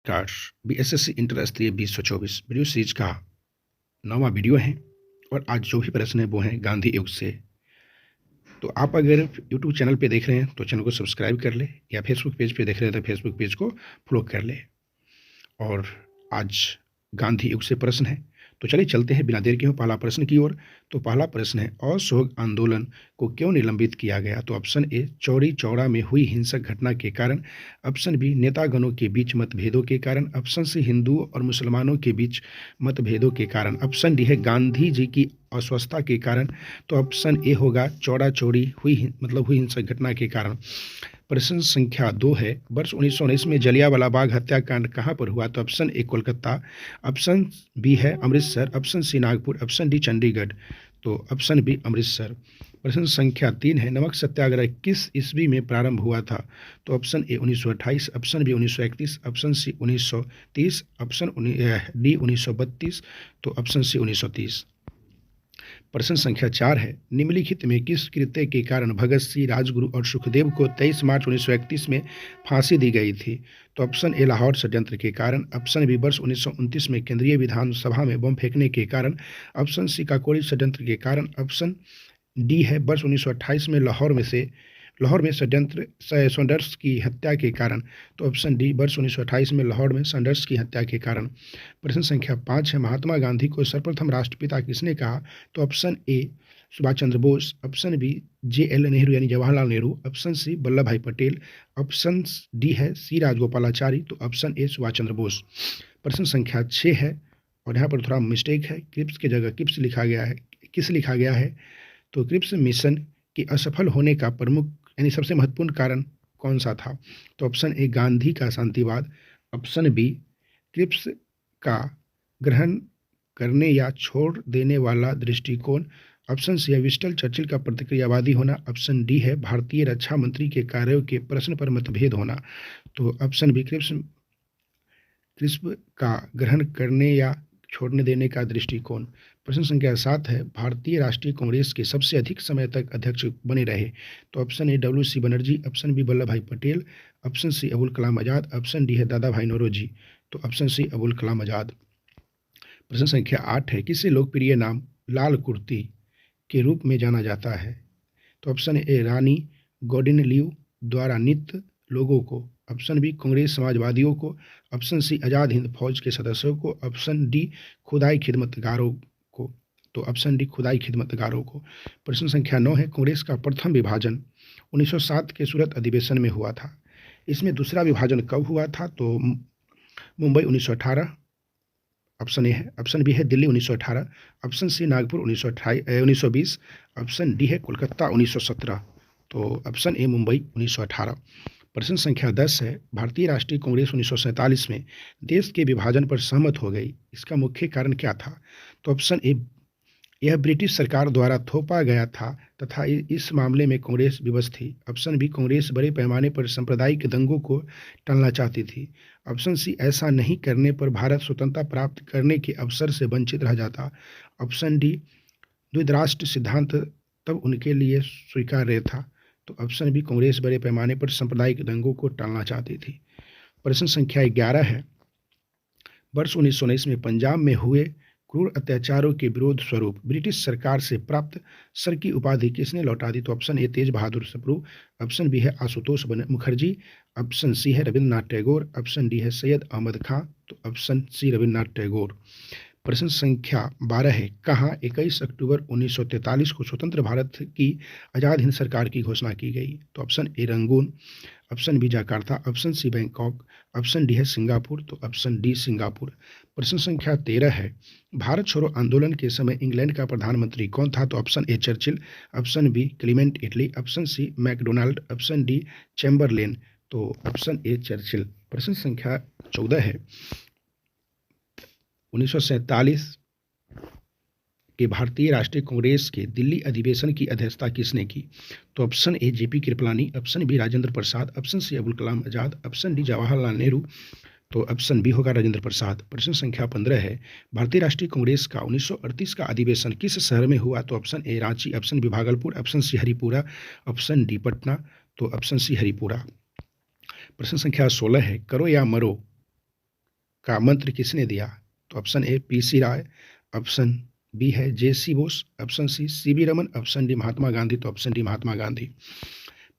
Card BSSC inter स्तरीय 2024 video series का 9वां video है। और आज जो भी प्रश्न है वो है गांधी युग से। तो आप अगर यूट्यूब चैनल पे देख रहे हैं तो चैनल को सब्सक्राइब कर ले, या फेसबुक पेज पे देख रहे हैं तो फेसबुक पेज को फॉलो कर ले। और आज गांधी युग से प्रश्न है, तो चलिए चलते हैं बिना देर के पहला प्रश्न की ओर। तो पहला प्रश्न है, असहयोग आंदोलन को क्यों निलंबित किया गया? तो ऑप्शन ए, चौरी चौरा में हुई हिंसक घटना के कारण। ऑप्शन बी, नेतागणों के बीच मतभेदों के कारण। ऑप्शन सी, हिंदुओं और मुसलमानों के बीच मतभेदों के कारण। ऑप्शन डी है, गांधी जी की अस्वस्थता के कारण। तो ऑप्शन ए होगा, चौरा चौरी हुई हिंसक घटना के कारण। प्रश्न संख्या 2 है, वर्ष 1919 में जलियांवाला बाग हत्याकांड कहाँ पर हुआ? तो option A, Kolkata. Option B है Amritsar. Option C, Nagpur. Option D, Chandigarh. तो ऑप्शन बी, अमृतसर। प्रश्न संख्या 3 है, नमक सत्याग्रह किस ईस्वी में प्रारंभ हुआ था? तो option A 1928, option B 1931, option C 1930, option D 1932, तो ऑप्शन सी 1930। प्रश्न संख्या 4 है, निम्नलिखित में किस कृत्य के कारण भगत सिंह, राजगुरु और सुखदेव को 23 मार्च 1931 में फांसी दी गई थी? तो ऑप्शन ए, लाहौर षड्यंत्र के कारण। ऑप्शन बी, वर्ष 1929 में केंद्रीय विधानसभा में बम फेंकने के कारण। ऑप्शन सी, काकोरी षड्यंत्र के कारण। ऑप्शन डी है, वर्ष 1928 में लाहौर में सैंडर्स की हत्या के कारण। तो ऑप्शन डी, वर्ष 1928 में लाहौर में सैंडर्स की हत्या के कारण। प्रश्न संख्या 5 है, महात्मा गांधी को सर्वप्रथम राष्ट्रपिता किसने कहा? तो option A, Subhash Chandra Bose. Option B, JL Nehru यानी Jawaharlal Nehru. Option C, Vallabh Bhai Patel. Option D है, सी राजगोपालाचारी। तो ऑप्शन ए, सुभाष चंद्र बोस। प्रश्न संख्या 6 है, और यहाँ पर थोड़ा मिस्टेक है, क्रिप्स की जगह किप्स लिखा गया है, किस लिखा गया है। तो क्रिप्स मिशन के असफल होने का प्रमुख यानी सबसे महत्वपूर्ण कारण कौन सा था? तो ऑप्शन ए, गांधी का शांतिवाद। ऑप्शन बी, क्रिप्स का ग्रहण करने या छोड़ देने वाला दृष्टिकोण। ऑप्शन सी है, विंस्टन चर्चिल का प्रतिक्रियावादी होना। ऑप्शन डी है, भारतीय रक्षा मंत्री के कार्यों के प्रश्न पर मतभेद होना। तो ऑप्शन बी, क्रिप्स का ग्रहण करने या छोड़ने देने का दृष्टिकोण। प्रश्न संख्या 7 है, भारतीय राष्ट्रीय कांग्रेस के सबसे अधिक समय तक अध्यक्ष बने रहे। तो option A, WC Banerjee. Option B, Vallabh Bhai Patel. Option C, Abul Kalam Azad. Option D है, दादा भाई नौरोजी। तो ऑप्शन सी, अबुल कलाम आजाद। प्रश्न संख्या 8 है, किसे लोकप्रिय नाम लाल कुर्ती के रूप में जाना जाता है? तो ऑप्शन ए, रानी गौडिन्यू द्वारा नित्य लोगों को। ऑप्शन बी, कांग्रेस समाजवादियों को। ऑप्शन सी, आज़ाद हिंद फौज के सदस्यों को। ऑप्शन डी, खुदाई खिदमतगारों को। तो ऑप्शन डी, खुदाई खिदमतगारों को। प्रश्न संख्या 9 है, कांग्रेस का प्रथम विभाजन 1907 के सूरत अधिवेशन में हुआ था। इसमें दूसरा विभाजन कब हुआ था? तो मुंबई 1918। ऑप्शन ए है। ऑप्शन बी है, Delhi 1918। Option C, Nagpur 1920। Option D है, कोलकाता 1917। तो ऑप्शन ए, मुंबई 1918। प्रश्न संख्या 10 है, भारतीय राष्ट्रीय कांग्रेस 1947 में देश के विभाजन पर सहमत हो गई, इसका मुख्य कारण क्या था? तो ऑप्शन ए, यह ब्रिटिश सरकार द्वारा थोपा गया था तथा इस मामले में कांग्रेस विवश थी। ऑप्शन बी, कांग्रेस बड़े पैमाने पर सांप्रदायिक दंगों को टालना चाहती थी। ऑप्शन सी, ऐसा नहीं करने पर भारत स्वतंत्रता प्राप्त करने के अवसर से वंचित रह जाता। ऑप्शन डी, द्विध राष्ट्र सिद्धांत तब उनके लिए स्वीकार्य था। तो ऑप्शन बी, कांग्रेस बड़े पैमाने पर सांप्रदायिक दंगों को टालना चाहती थी। प्रश्न संख्या 11 है, वर्ष 1919 में पंजाब में हुए क्रूर अत्याचारों के विरोध स्वरूप ब्रिटिश सरकार से प्राप्त सर की उपाधि किसने लौटा दी? तो option A, Tej Bahadur Sapru. Option B है, आशुतोष मुखर्जी। ऑप्शन सी है, रविंद्रनाथ टैगोर। ऑप्शन डी है, सैयद अहमद खां। तो ऑप्शन सी, रविंद्रनाथ टैगोर। प्रश्न संख्या 12 है, कहाँ 21 अक्टूबर 1943 को स्वतंत्र भारत की आज़ाद हिंद सरकार की घोषणा की गई? तो option A, Rangoon. Option B, Jakarta. Option C, Bangkok. Option D है, सिंगापुर। तो ऑप्शन डी, सिंगापुर। प्रश्न संख्या 13 है, भारत छोड़ो आंदोलन के समय इंग्लैंड का प्रधानमंत्री कौन था? तो option A, Churchill. Option B, Clement Attlee. Option C, MacDonald. Option D, Chamberlain. तो ऑप्शन ए, चर्चिल। प्रश्न संख्या 14 है, 1947 के भारतीय राष्ट्रीय कांग्रेस के दिल्ली अधिवेशन की अध्यक्षता किसने की? तो option A, JP Kripalani. Option B, Rajendra Prasad. Option C, Abul Kalam Azad. Option D, Jawaharlal Nehru. तो ऑप्शन बी होगा, राजेंद्र प्रसाद। प्रश्न संख्या 15 है, भारतीय राष्ट्रीय कांग्रेस का 1938 का अधिवेशन किस शहर में हुआ? तो option A, Ranchi. Option B, Bhagalpur. Option C, Haripura. Option D, Patna. तो ऑप्शन सी, हरिपुरा। प्रश्न संख्या 16 है, करो या मरो का मंत्र किसने दिया? तो option A PC Ray, option B है JC Bose, option C CV Raman, option D Mahatma Gandhi. तो ऑप्शन डी महात्मा गांधी।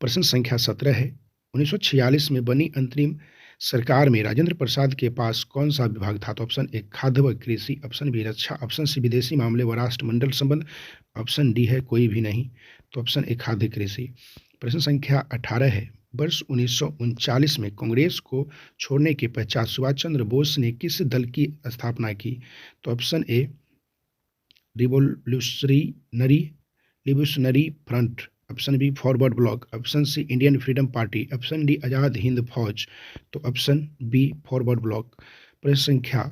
प्रश्न संख्या 17 है, 1946 में बनी अंतरिम सरकार में राजेंद्र प्रसाद के पास कौन सा विभाग था? तो ऑप्शन ए खाद्य व कृषि, ऑप्शन बी रक्षा, ऑप्शन सी विदेशी मामले व राष्ट्रमंडल संबंध, ऑप्शन डी है कोई भी नहीं। तो ऑप्शन ए खाद्य कृषि। प्रश्न संख्या 18 है, वर्ष 1939 में कांग्रेस को छोड़ने के पश्चात सुभाष चंद्र बोस ने किस दल की स्थापना की? तो option A revolutionary front, option B forward bloc, option C Indian freedom party, option D Azad Hind Fauj. तो ऑप्शन बी फॉरवर्ड ब्लॉक। प्रश्न संख्या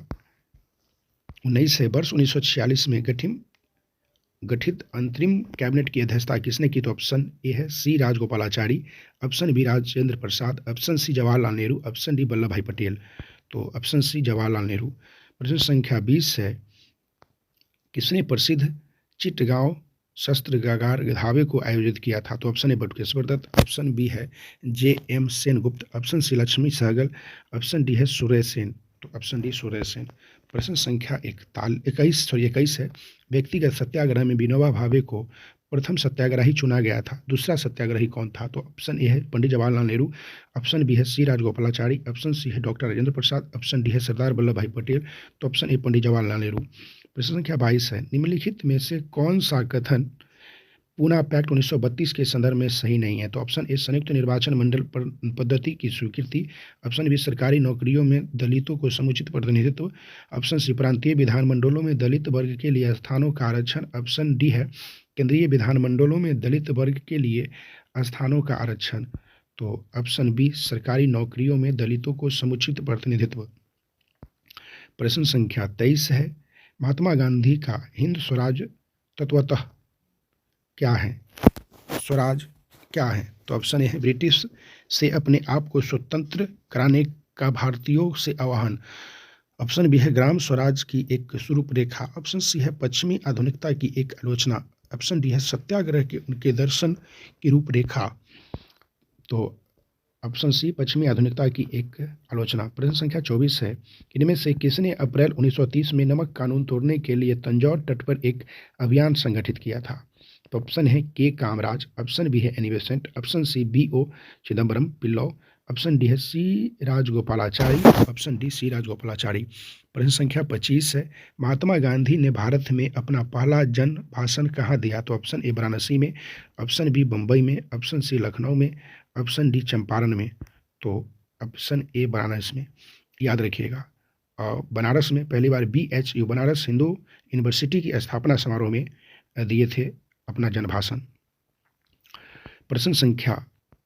19 है, वर्ष 1946 में गठित अंतरिम कैबिनेट की अध्यक्षता किसने की? तो ऑप्शन ए है C Rajagopalachari, option B Rajendra Prasad, option C Jawaharlal Nehru, option D Vallabh Bhai Patel. तो ऑप्शन सी जवाहरलाल नेहरू। प्रश्न संख्या 20 है, किसने प्रसिद्ध चिटगांव शस्त्रागार धावे को आयोजित किया था? तो option A Batukeshwar Dutt, option B है JM. Sengupta, option C Lakshmi Sahgal, option D है सुरेश सेन। तो ऑप्शन डी सुरेश सेन। प्रश्न संख्या 21 है, व्यक्तिगत सत्याग्रह में विनोबा भावे को प्रथम सत्याग्रही चुना गया था, दूसरा सत्याग्रही कौन था? तो ऑप्शन ए है पंडित जवाहरलाल नेहरू, ऑप्शन बी है सी राजगोपालाचारी, ऑप्शन सी है doctor Rajendra Prasad, option D है सरदार वल्लभ भाई पटेल। तो ऑप्शन ए पंडित जवाहरलाल नेहरू। प्रश्न संख्या 22 है, निम्नलिखित में से कौन सा कथन पूना पैक्ट 1932 के संदर्भ में सही नहीं है? तो ऑप्शन ए संयुक्त निर्वाचन मंडल पद्धति की स्वीकृति, ऑप्शन बी सरकारी नौकरियों में दलितों को समुचित प्रतिनिधित्व, ऑप्शन सी प्रांतीय विधानमंडलों में दलित वर्ग के लिए स्थानों का आरक्षण, ऑप्शन डी है केंद्रीय विधानमंडलों में दलित वर्ग के लिए स्थानों का आरक्षण। तो ऑप्शन बी सरकारी नौकरियों में दलितों को समुचित प्रतिनिधित्व। प्रश्न संख्या 23 है, महात्मा गांधी का हिंद स्वराज तत्वतः क्या है? स्वराज क्या है? तो ऑप्शन ए है ब्रिटिश से अपने आप को स्वतंत्र कराने का भारतीयों से आह्वान, ऑप्शन बी है ग्राम स्वराज की एक रूपरेखा, ऑप्शन सी है पश्चिमी आधुनिकता की एक आलोचना, ऑप्शन डी है सत्याग्रह के उनके दर्शन की रूपरेखा। तो ऑप्शन सी पश्चिमी आधुनिकता की एक आलोचना। प्रश्न संख्या 24 है, इनमें से किसने अप्रैल 1930 में नमक कानून तोड़ने के लिए तंजौर तट पर एक अभियान संगठित किया था? तो ऑप्शन है के कामराज, ऑप्शन बी है Annie Besant, option C BO. Chidambaram Pillai, option D है C Rajagopalachari, option D C Rajagopalachari. प्रश्न संख्या 25 है, महात्मा गांधी ने भारत में अपना पहला जन भाषण कहाँ दिया? तो ऑप्शन ए वाराणसी में, ऑप्शन बी बम्बई में, ऑप्शन सी लखनऊ में, ऑप्शन डी चंपारण में। तो ऑप्शन ए बनारस में, याद रखिएगा। और बनारस में पहली बार BHU बनारस हिंदू यूनिवर्सिटी की स्थापना समारोह में दिए थे अपना जनभाषण। प्रश्न संख्या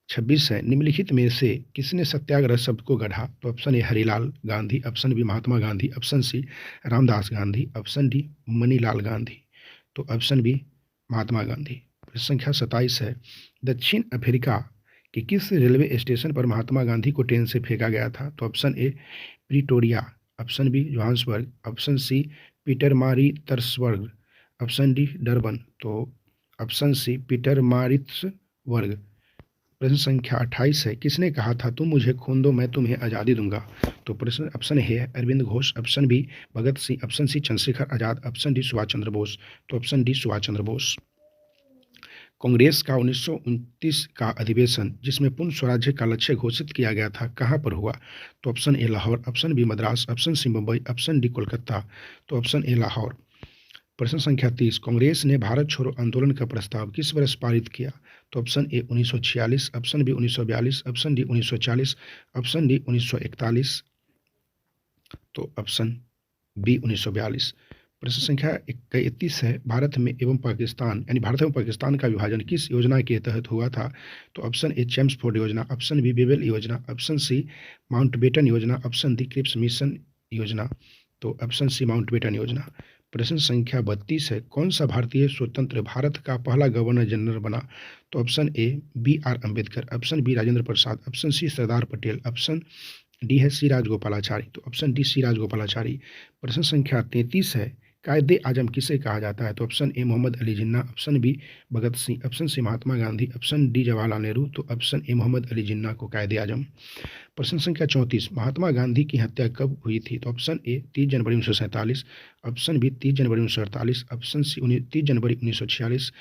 26 है, निम्नलिखित में से किसने सत्याग्रह शब्द को गढ़ा? तो option A Harilal Gandhi, option B Mahatma Gandhi, option C Ramdas Gandhi, option D Manilal Gandhi. तो ऑप्शन बी महात्मा गांधी। प्रश्न संख्या 27 है, दक्षिण अफ्रीका कि किस रेलवे स्टेशन पर महात्मा गांधी को ट्रेन से फेंका गया था? तो option A Pretoria, option B Johannesburg, option C Pietermaritzburg, option D Durban. तो ऑप्शन सी पीटरमारित्सबर्ग। प्रश्न संख्या 28 है, किसने कहा था तुम मुझे खून दो मैं तुम्हें आज़ादी दूंगा? तो प्रश्न ऑप्शन है Arvind Ghosh, option B Bhagat Singh, option C Chandrashekhar Azad, option D Subhash Chandra Bose. तो ऑप्शन डी सुभाष चंद्र बोस। कांग्रेस का 1929 का अधिवेशन जिसमें पूर्ण स्वराज्य का लक्ष्य घोषित किया गया था कहाँ पर हुआ? तो option A Lahore, option B Madras, option C Mumbai, option D Kolkata. तो ऑप्शन ए लाहौर। प्रश्न संख्या 30, कांग्रेस ने भारत छोड़ो आंदोलन का प्रस्ताव किस वर्ष पारित किया? तो option A 1946, option B 1942, option D 1940, option D 1941। तो ऑप्शन बी 1942। प्रश्न संख्या 31 है, भारत में एवं पाकिस्तान यानी भारत एवं पाकिस्तान का विभाजन किस योजना के तहत हुआ था? तो ऑप्शन ए चैम्सफोर्ड योजना, ऑप्शन बी बेबल योजना, ऑप्शन सी माउंटबेटन योजना, ऑप्शन डी क्रिप्स मिशन योजना। तो ऑप्शन सी माउंटबेटन योजना। प्रश्न संख्या 32 है, कौन सा भारतीय स्वतंत्र भारत का पहला गवर्नर जनरल बना? तो option A BR Ambedkar, option B Rajendra Prasad, option C Sardar Patel, option D है सी राजगोपालाचारी। तो ऑप्शन डी सी राजगोपालाचारी। प्रश्न संख्या 33 है, कायदे आजम किसे कहा जाता है? तो option A Mohammad Ali Jinnah, option B Bhagat Singh, option C Mahatma Gandhi, option D Jawaharlal Nehru. तो ऑप्शन ए मोहम्मद अली जिन्ना को कायदे आजम। प्रश्न संख्या 34, महात्मा गांधी की हत्या कब हुई थी? तो ऑप्शन ए 30 जनवरी 1947, ऑप्शन बी 30 जनवरी 1948, ऑप्शन सी 30 जनवरी 1946,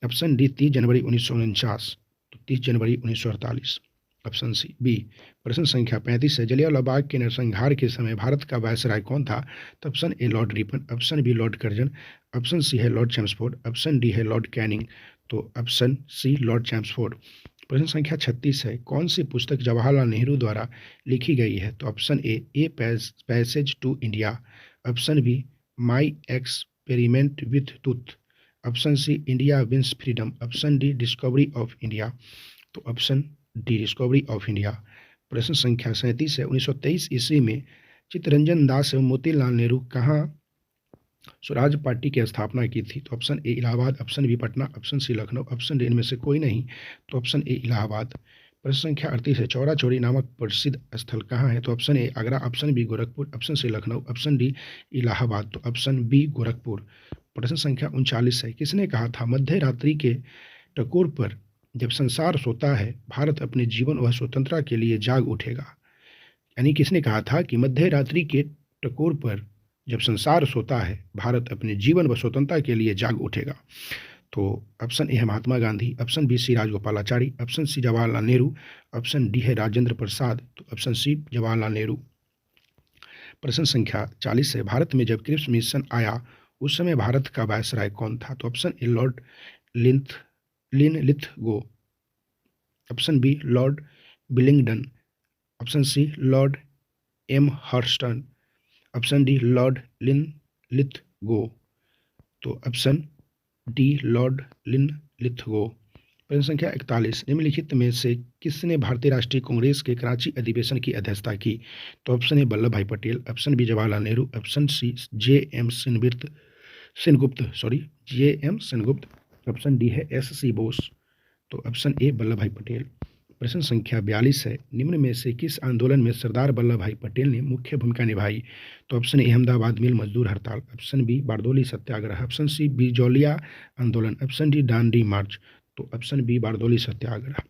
ऑप्शन डी 30 जनवरी 1949। तो 30 जनवरी 1948, ऑप्शन सी बी। प्रश्न संख्या 35 है, जलियांवाला बाग के नरसंहार के समय भारत का वायसराय कौन था? तो option A Lord Ripon, option B Lord Curzon, option C है लॉर्ड चैम्सफोर्ड, ऑप्शन डी है लॉर्ड कैनिंग। तो ऑप्शन सी लॉर्ड चैम्सफोर्ड। प्रश्न संख्या 36 है, कौन सी पुस्तक जवाहरलाल नेहरू द्वारा लिखी गई है? तो option A passage to India, option B my experiment with टूथ, option C India wins freedom, option D discovery of India. तो option D discovery of India. प्रश्न संख्या 37 है, 1923 ईस्वी में चित्तरंजन दास एवं मोतीलाल नेहरू कहाँ स्वराज पार्टी की स्थापना की थी? तो option A Allahabad, option B Patna, option C Lucknow, option D इनमें से कोई नहीं। तो ऑप्शन ए इलाहाबाद। प्रश्न संख्या 38 है, चौरा चौरी नामक प्रसिद्ध स्थल कहाँ है? तो option A Agra, option B Gorakhpur, option C Lucknow, option D Allahabad. तो ऑप्शन बी गोरखपुर। प्रश्न संख्या 39 है, किसने कहा था मध्य रात्रि के टकोर पर जब संसार सोता है भारत अपने जीवन व स्वतंत्रता के लिए जाग उठेगा? यानी किसने कहा था कि मध्य रात्रि के टकोर पर जब संसार सोता है भारत अपने जीवन व स्वतंत्रता के लिए जाग उठेगा? तो ऑप्शन ए है Mahatma Gandhi, option B C Rajagopalachari, option C Jawaharlal Nehru, option D है राजेंद्र प्रसाद। तो ऑप्शन सी जवाहरलाल नेहरू। प्रश्न संख्या 40 है, भारत में जब क्रिप्स मिशन आया उस समय भारत का वायसराय कौन था? तो option A lord Linlithgow, option B lord Willingdon, option C lord M Hurston, option D lord Linlithgow. तो ऑप्शन डी लॉर्ड लिनलिथगो। प्रश्न संख्या 41, निम्नलिखित में से किसने भारतीय राष्ट्रीय कांग्रेस के कराची अधिवेशन की अध्यक्षता की? तो option A Vallabh Bhai Patel, option B Jawaharlal Nehru, option C J M Sengupta, option D है एस सी बोस। तो ऑप्शन ए वल्लभ भाई पटेल। प्रश्न संख्या 42 है, निम्न में से किस आंदोलन में सरदार वल्लभ भाई पटेल ने मुख्य भूमिका निभाई? तो ऑप्शन ए अहमदाबाद मिल मजदूर हड़ताल, option B Bardoli Satyagraha, option C Bijolia आंदोलन, ऑप्शन डी दांडी मार्च। तो ऑप्शन बी बारदोली सत्याग्रह।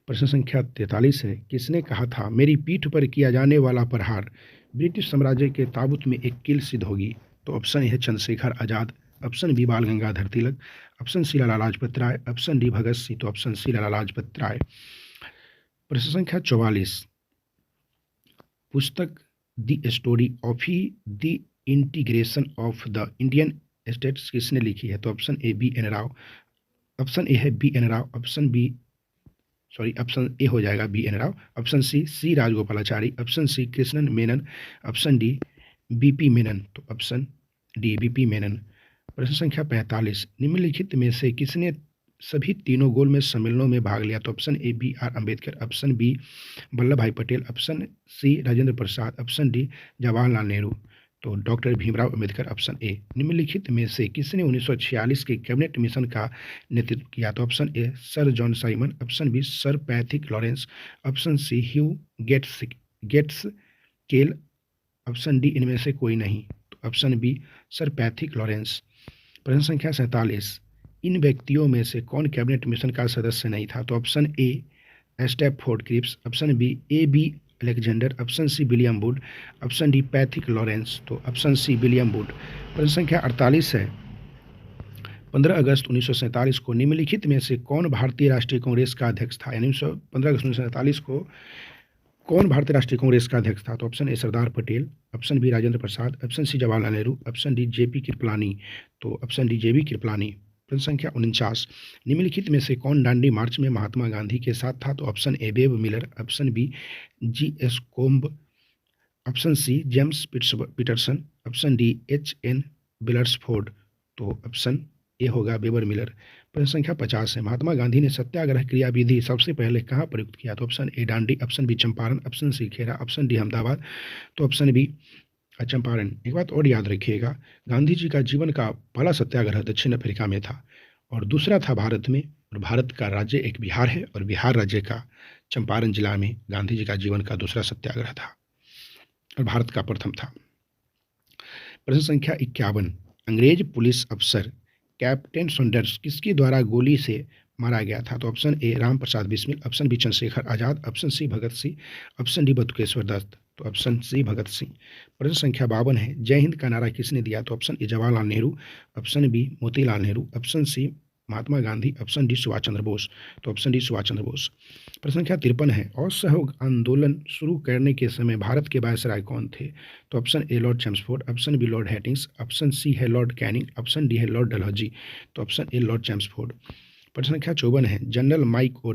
प्रश्न संख्या 43 है, किसने कहा था मेरी पीठ पर किया जाने वाला प्रहार ब्रिटिश साम्राज्य के ताबूत में एक कील सिद्ध होगी? तो ऑप्शन ए है चंद्रशेखर आजाद, ऑप्शन बी बाल Gangadhar Tilak, option C Lala Lajpat Rai, option D Bhagat Singh. तो ऑप्शन सी लाला लाजपत राय। प्रश्न संख्या 44, पुस्तक the story of the integration of the Indian states किसने लिखी है? तो option A B N Rao, option A है B N Rao, option A हो जाएगा B N Rao, option C Rajagopalachari, option C Krishnan Menon, option D BP Menon. तो ऑप्शन डी बीपी मेनन। प्रश्न संख्या 45, निम्नलिखित में से किसने सभी तीनों गोलमेज सम्मेलनों में भाग लिया? तो option A B R Ambedkar, option B Vallabh Bhai Patel, option C Rajendra Prasad, option D Jawaharlal Nehru. तो doctor Bhimrao Ambedkar, option A. निम्नलिखित में से किसने 1946 के कैबिनेट मिशन का नेतृत्व किया? तो option A sir John Simon, option B sir Pethick Lawrence, option C Hugh Gaitskell, option D इनमें से कोई नहीं। तो option B sir Pethick Lawrence. प्रश्न संख्या 47, इन व्यक्तियों में से कौन कैबिनेट मिशन का सदस्य नहीं था? तो option A Stafford Cripps, option B A B Alexander, option C William Wood, option D Pethick Lawrence. तो ऑप्शन सी विलियम वुड। प्रश्न संख्या 48 है, 15 अगस्त 1947 को निम्नलिखित में से कौन भारतीय राष्ट्रीय कांग्रेस का अध्यक्ष था? यानी 15 अगस्त 1947 को कौन भारतीय राष्ट्रीय कांग्रेस का अध्यक्ष था? तो option A Sardar Patel, option B Rajendra Prasad, option C Jawaharlal Nehru, option D JP Kripalani. तो ऑप्शन डी जेपी कृपलानी। प्रश्न संख्या 49, निम्नलिखित में से कौन दांडी मार्च में महात्मा गांधी के साथ था? तो option A Webb Miller, option B G S Combe, option C James Peterson, option D H N Brailsford. तो ऑप्शन ए होगा वेबर मिलर। प्रश्न संख्या 50 है, महात्मा गांधी ने सत्याग्रह क्रियाविधि सबसे पहले कहाँ प्रयुक्त किया? तो option A Dandi, option B Champaran, option C Kheda, option D Ahmedabad. तो ऑप्शन बी चंपारण। एक बात और याद रखिएगा, गांधी जी का जीवन का पहला सत्याग्रह दक्षिण अफ्रीका में था और दूसरा था भारत में, और भारत का राज्य एक बिहार है और बिहार राज्य का चंपारण जिला में गांधी जी का जीवन का दूसरा सत्याग्रह था और भारत का प्रथम था। प्रश्न संख्या 51, अंग्रेज पुलिस अफसर कैप्टन सॉन्डर्स किसके द्वारा गोली से मारा गया था? तो option A Ram Prasad Bismil, option B Chandrashekhar Azad, option C Bhagat Singh, option D Batukeshwar Dutt. तो ऑप्शन सी भगत सिंह। प्रश्न संख्या 52 है, जय हिंद का नारा किसने दिया? तो option A Jawaharlal Nehru, option B Motilal Nehru, option C Mahatma Gandhi, option D Subhash Chandra Bose. तो ऑप्शन डी सुभाष चंद्र बोस। प्रश्न संख्या 53 है, असहयोग आंदोलन शुरू करने के समय भारत के वायसराय कौन थे? तो option A Lord Chelmsford, option B Lord Hastings, option C है लॉर्ड कैनिंग, ऑप्शन डी है लॉर्ड डलहौजी। तो ऑप्शन ए लॉर्ड चैम्सफोर्ड। प्रश्न संख्या 54 है, जनरल माइक ओ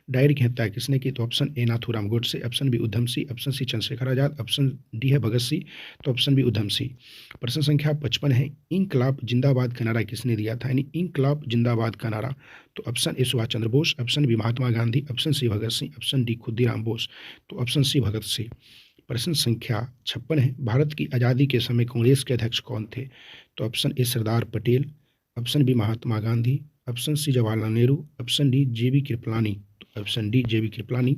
डायर की हत्या किसने की? तो option A Nathuram Godse, option B Udham Singh, option C Chandrashekhar Azad, option D है भगत सिंह। तो ऑप्शन बी उधम सिंह। प्रश्न संख्या 55 है, इंकलाब जिंदाबाद का नारा किसने दिया था? यानी इंकलाब जिंदाबाद का नारा। तो option A Subhash Chandra Bose, option B Mahatma Gandhi, option C Bhagat Singh, option D Khudiram Bose. तो ऑप्शन सी भगत सिंह। प्रश्न संख्या 56 है, भारत की आज़ादी के समय कांग्रेस के अध्यक्ष कौन थे? तो option A Sardar Patel, option B Mahatma Gandhi, option C Jawaharlal Nehru, option D JB Kripalani. तो ऑप्शन डी जेबी कृपलानी।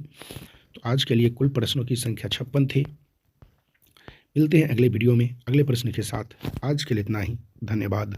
तो आज के लिए कुल प्रश्नों की संख्या 56 थे। मिलते हैं अगले वीडियो में अगले प्रश्न के साथ। आज के लिए इतना ही। धन्यवाद।